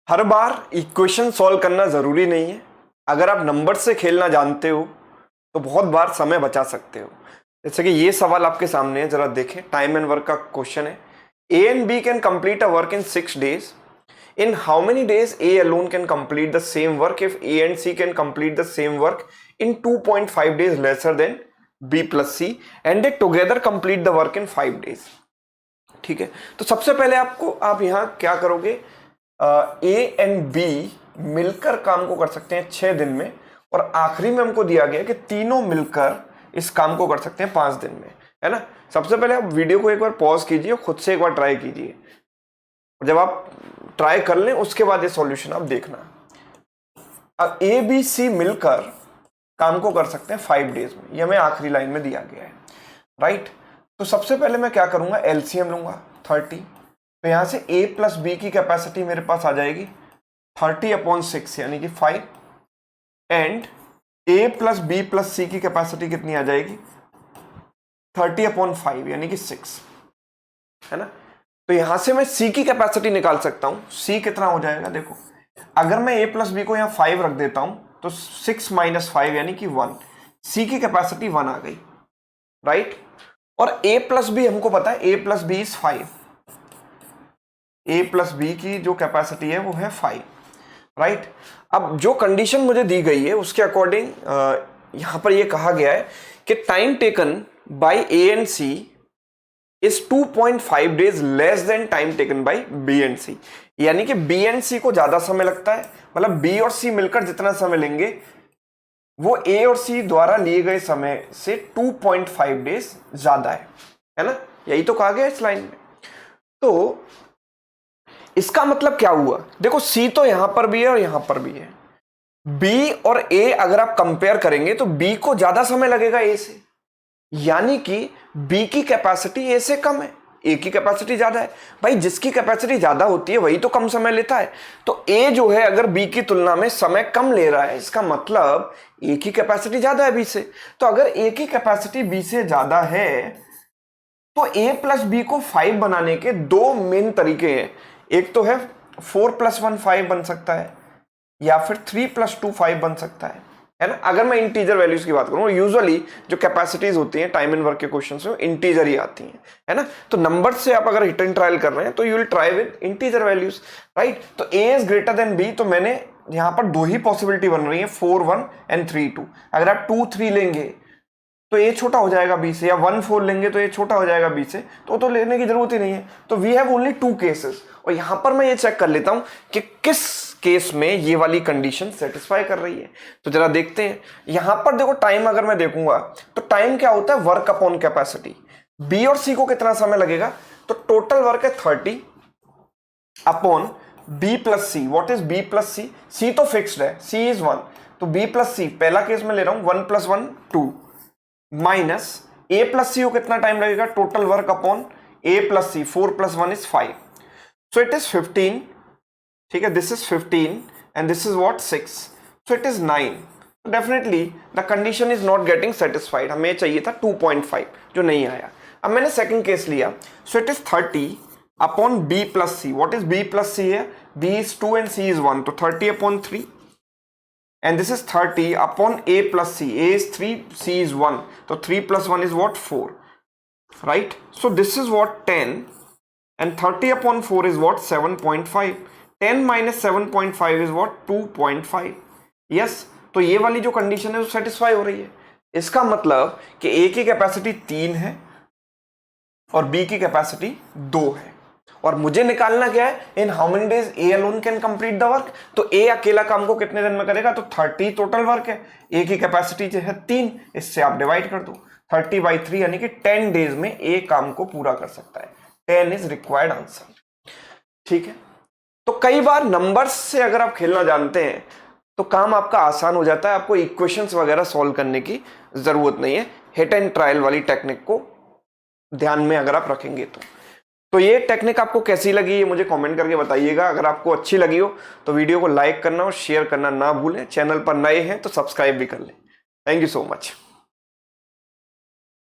हर बार equation solve करना ज़रूरी नहीं है। अगर आप नंबर से खेलना जानते हो तो बहुत बार समय बचा सकते हो। जैसे कि ये सवाल आपके सामने है, जरा देखें। टाइम एंड वर्क का क्वेश्चन है। A and B can complete a work in 6 days. In how many days A alone can complete the same work if A and C can complete the same work in 2.5 days lesser than B plus C and they together complete the work in 5 days? ठीक है, तो सबसे पहले आप यहाँ क्या करोगे? ए and B मिलकर काम को कर सकते हैं 6 दिन में, और आखिरी में हमको दिया गया कि तीनों मिलकर इस काम को कर सकते हैं 5 दिन में, है ना। सबसे पहले आप वीडियो को एक बार पॉज कीजिए और खुद से एक बार ट्राई कीजिए। जब आप ट्राई कर लें उसके बाद ये सॉल्यूशन आप देखना। अब ए बी सी मिलकर काम को कर सकते हैं 5 days में, ये हमें आखिरी लाइन में दिया गया है, राइट। तो सबसे पहले मैं क्या करूंगा, एलसीएम लूंगा 30। तो यहां से a प्लस बी की कैपेसिटी मेरे पास आ जाएगी 30/6 यानी कि 5, and a plus B plus C की कैपेसिटी कितनी आ जाएगी 30/5 यानी कि 6, है ना। तो यहां से मैं c की कैपेसिटी निकाल सकता हूं। c कितना हो जाएगा, देखो अगर मैं a प्लस बी को यहां 5 रख देता हूं तो 6 - 5 यानी कि 1, c की कैपेसिटी 1 आ गई, राइट। और a प्लस बी हमको पता है, a plus B is 5, a plus B की जो कैपेसिटी है वो है 5, राइट। अब जो कंडीशन मुझे दी गई है उसके अकॉर्डिंग यहां पर ये कहा गया है कि time taken by a and c is 2.5 days less than time taken by B and C, यानी कि बी एंड सी को ज्यादा समय लगता है। मतलब बी और सी मिलकर जितना समय लेंगे वो ए और सी द्वारा लिए गए समय से 2.5 days ज्यादा है ना। यही तो कहा गया इस लाइन में। तो इसका मतलब क्या हुआ, देखो सी तो यहां पर भी है और यहां पर भी है। बी और ए अगर आप कंपेयर करेंगे तो बी को ज्यादा समय लगेगा ए से, यानी कि बी की कैपेसिटी ए से कम है, ए की कैपेसिटी ज्यादा है। भाई जिसकी कैपेसिटी ज्यादा होती है वही तो कम समय लेता है। तो ए जो है अगर बी की तुलना में समय कम ले रहा है, इसका मतलब ए की कैपेसिटी ज्यादा है बी से। तो अगर ए की कैपेसिटी बी से ज्यादा है तो ए प्लस बी को 5 बनाने के 2 मेन तरीके हैं। एक तो है 4 + 1 5 बन सकता है, या फिर 3 + 2 5 बन सकता है ना। अगर मैं इंटीजर वैल्यूज की बात करूं, यूजुअली जो कैपेसिटीज होती हैं टाइम एंड वर्क के क्वेश्चंस में इंटीजर ही आती हैं, है ना। तो नंबर से आप अगर हिट एंड ट्रायल कर रहे हैं तो you will try with integer values, right. तो ए इज ग्रेटर देन बी, तो मैंने यहां पर 2 ही पॉसिबिलिटी बन रही है, 4 1 एंड 3 2। अगर आप 2 3 लेंगे तो ए छोटा हो जाएगा बी से, या 1 4 लेंगे तो ए छोटा हो जाएगा बी से, तो लेने की जरूरत ही नहीं है। तो वी हैव ओनली 2 केसेस, और यहां पर मैं ये चेक कर लेता हूं कि किस केस में ये वाली कंडीशन सेटिस्फाई कर रही है। तो जरा देखते हैं। यहां पर देखो टाइम अगर मैं देखूंगा तो टाइम क्या होता है, वर्क अपॉन कैपेसिटी। बी और सी को कितना समय लगेगा, तो टोटल वर्क है 30 upon B plus C. What is B plus C, C तो फिक्स्ड है, सी इज 1, तो बी प्लस सी पहला केस में ले रहा हूं 1 + 1 2, माइनस ए प्लस सी को कितना टाइम लगेगा, total work upon A plus C, 4 + 1 = 5, so it is 15, ठीक है। This is 15 and this is what 6, so it is 9. so definitely the condition is not getting satisfied. हमें चाहिए था 2.5 जो नहीं आया। अब मैंने सेकंड केस लिया, so it is 30 upon b plus C. What is b plus C है, b is 2 and c is 1, तो 30/3, and this is 30 upon a plus c. a is 3, c is 1, so 3 + 1 is what, 4, right. So this is what 10, and 30/4 is what, 7.5. 10 - 7.5 is what, 2.5. yes, तो ये वाली जो condition है वो satisfy हो रही है। इसका मतलब कि ए की कैपेसिटी 3 है और बी की कैपेसिटी 2 है, और मुझे निकालना क्या है, in how many days A alone can complete the work. तो ए अकेला काम को कितने दिन में करेगा, तो 30 टोटल वर्क है, ए की कैपेसिटी जो है 3, इससे आप डिवाइड कर दो, 30/3 यानी कि 10 डेज में ए काम को पूरा कर सकता है। 10 इज रिक्वायर्ड आंसर, ठीक है। तो कई बार नंबर्स से अगर आप खेलना जानते हैं तो काम आपका आसान हो जाता है, आपको इक्वेशंस वगैरह सॉल्व करने की जरूरत नहीं है। हिट एंड ट्रायल वाली टेक्निक को ध्यान में अगर आप रखेंगे तो ये टेक्निक आपको कैसी लगी ये मुझे कमेंट करके बताइएगा। अगर आपको अच्छी लगी हो तो वीडियो को लाइक करना और शेयर करना ना भूलें। चैनल पर नए हैं तो सब्सक्राइब भी कर लें। Thank you so much.